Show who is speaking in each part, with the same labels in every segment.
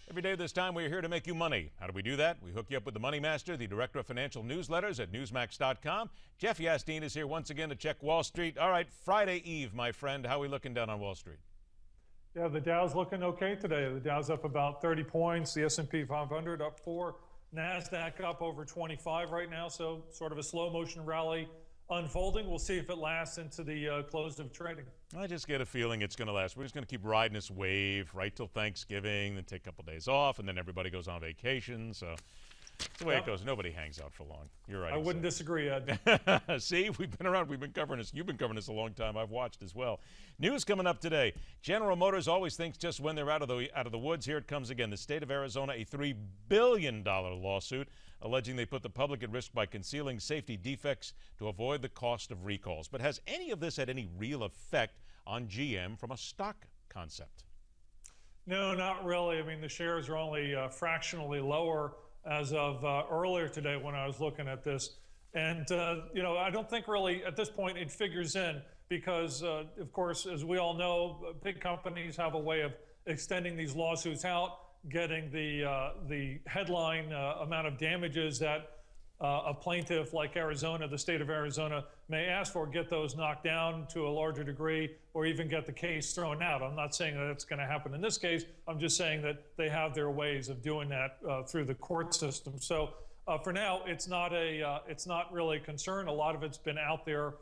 Speaker 1: Every day this time, we're here to make you money. How do we do that? We hook you up with the Money Master, the director of financial newsletters at Newsmax.com. Jeff Yastine is here once again to check Wall Street. All right, Friday Eve, my friend. How are we looking down on Wall Street?
Speaker 2: Yeah, the Dow's looking okay today. The Dow's up about 30 points. The S&P 500 up 4. NASDAQ up over 25 right now. So sort of a slow motion rally unfolding. We'll see if it lasts into the close of trading.
Speaker 1: I just get a feeling it's going to last. We're just going to keep riding this wave right till Thanksgiving, then take a couple days off, and then everybody goes on vacation. So it's the way it goes. Nobody hangs out for long. You're right.
Speaker 2: I wouldn't disagree, Ed.
Speaker 1: See, we've been around. We've been covering this. You've been covering this a long time. I've watched as well. News coming up today. General Motors always thinks just when they're out of the woods. Here it comes again. The state of Arizona, a $3 billion lawsuit alleging they put the public at risk by concealing safety defects to avoid the cost of recalls. But has any of this had any real effect on GM from a stock concept?
Speaker 2: No, not really. I mean, the shares are only fractionally lower as of earlier today when I was looking at this. And, you know, I don't think really at this point it figures in because, of course, as we all know, big companies have a way of extending these lawsuits out, getting the headline amount of damages that a plaintiff like Arizona, the state of Arizona, may ask for, get those knocked down to a larger degree, or even get the case thrown out. I'm not saying that it's going to happen in this case. I'm just saying that they have their ways of doing that through the court system. So for now, it's not really a concern. A lot of it's been out there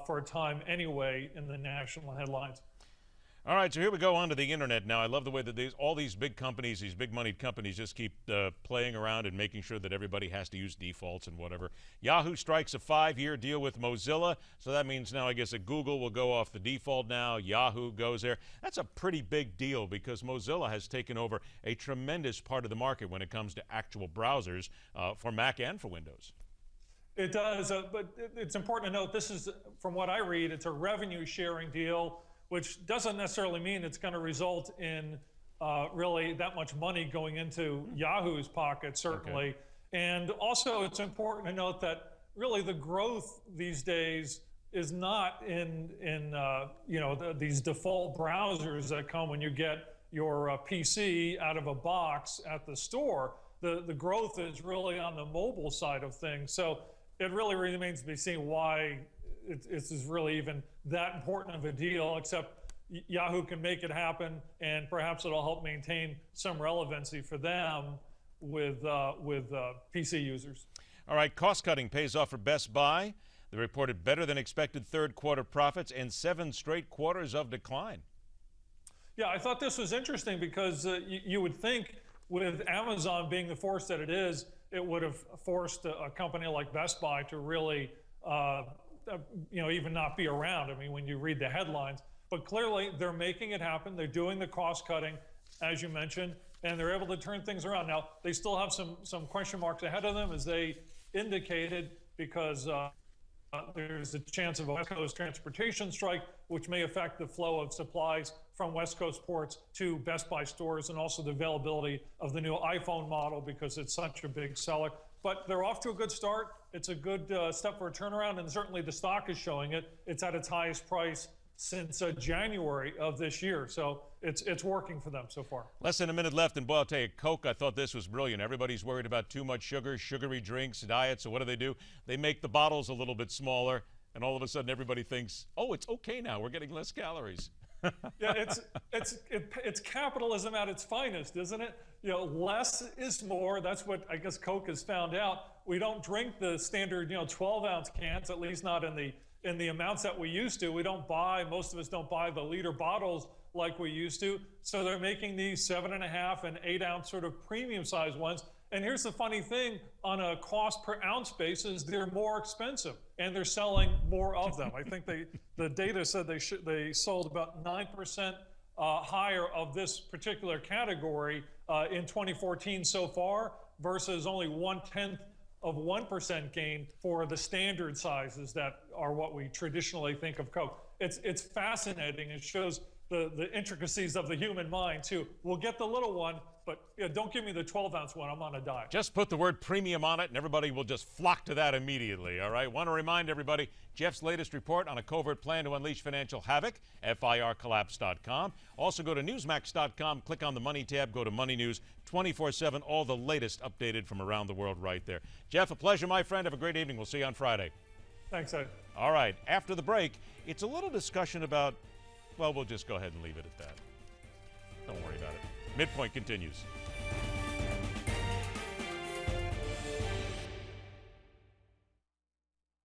Speaker 2: for a time anyway in the national headlines.
Speaker 1: All right, so here we go on to the internet now. I love the way that all these big companies, these big moneyed companies just keep playing around and making sure that everybody has to use defaults and whatever. Yahoo strikes a 5-year deal with Mozilla, so that means now I guess that Google will go off the default now. Yahoo goes there. That's a pretty big deal because Mozilla has taken over a tremendous part of the market when it comes to actual browsers for Mac and for Windows.
Speaker 2: It does, but it's important to note this is, from what I read, it's a revenue sharing deal, which doesn't necessarily mean it's going to result in really that much money going into Yahoo's pocket, certainly. Okay. And also, it's important to note that really the growth these days is not in you know, these default browsers that come when you get your PC out of a box at the store. The growth is really on the mobile side of things. So it really remains to be seen why it's really even that important of a deal, except Yahoo can make it happen, and perhaps it'll help maintain some relevancy for them with PC users.
Speaker 1: All right, cost cutting pays off for Best Buy. They reported better than expected third quarter profits and 7 straight quarters of decline.
Speaker 2: Yeah, I thought this was interesting because you would think with Amazon being the force that it is, it would have forced a company like Best Buy to really you know, even not be around. I mean, when you read the headlines, but clearly they're making it happen. They're doing the cost cutting, as you mentioned, and they're able to turn things around. Now, they still have some question marks ahead of them, as they indicated, because there's a chance of a West Coast transportation strike, which may affect the flow of supplies from West Coast ports to Best Buy stores, and also the availability of the new iPhone model because it's such a big seller. But they're off to a good start. It's a good step for a turnaround, and certainly the stock is showing it. It's at its highest price since January of this year. So it's working for them so far.
Speaker 1: Less than a minute left, and boy, I'll tell you, Coke, I thought this was brilliant. Everybody's worried about too much sugar, sugary drinks, diets, so what do? They make the bottles a little bit smaller, and all of a sudden everybody thinks, oh, it's okay now, we're getting less calories.
Speaker 2: Yeah, it's capitalism at its finest, isn't it? You know, less is more. That's what I guess Coke has found out. We don't drink the standard, 12-ounce cans, at least not in the amounts that we used to. We don't buy, most of us don't buy the liter bottles like we used to. So they're making these 7.5 and 8-ounce sort of premium size ones. And here's the funny thing, on a cost per ounce basis, they're more expensive and they're selling more of them. I think the data said they sold about 9% higher of this particular category in 2014 so far, versus only 1/10 of 1% gain for the standard sizes that are what we traditionally think of Coke. It's fascinating. It shows the intricacies of the human mind too. We'll get the little one, but don't give me the 12-ounce one. I'm on a diet.
Speaker 1: Just put the word premium on it, and everybody will just flock to that immediately, all right? Want to remind everybody, Jeff's latest report on a covert plan to unleash financial havoc, fircollapse.com. Also go to Newsmax.com, click on the Money tab, go to Money News, 24/7, all the latest updated from around the world right there. Jeff, a pleasure, my friend. Have a great evening. We'll see you on Friday.
Speaker 2: Thanks, Ed.
Speaker 1: All right, after the break, it's a little discussion about, well, we'll just go ahead and leave it at that. Don't worry about it. MidPoint continues.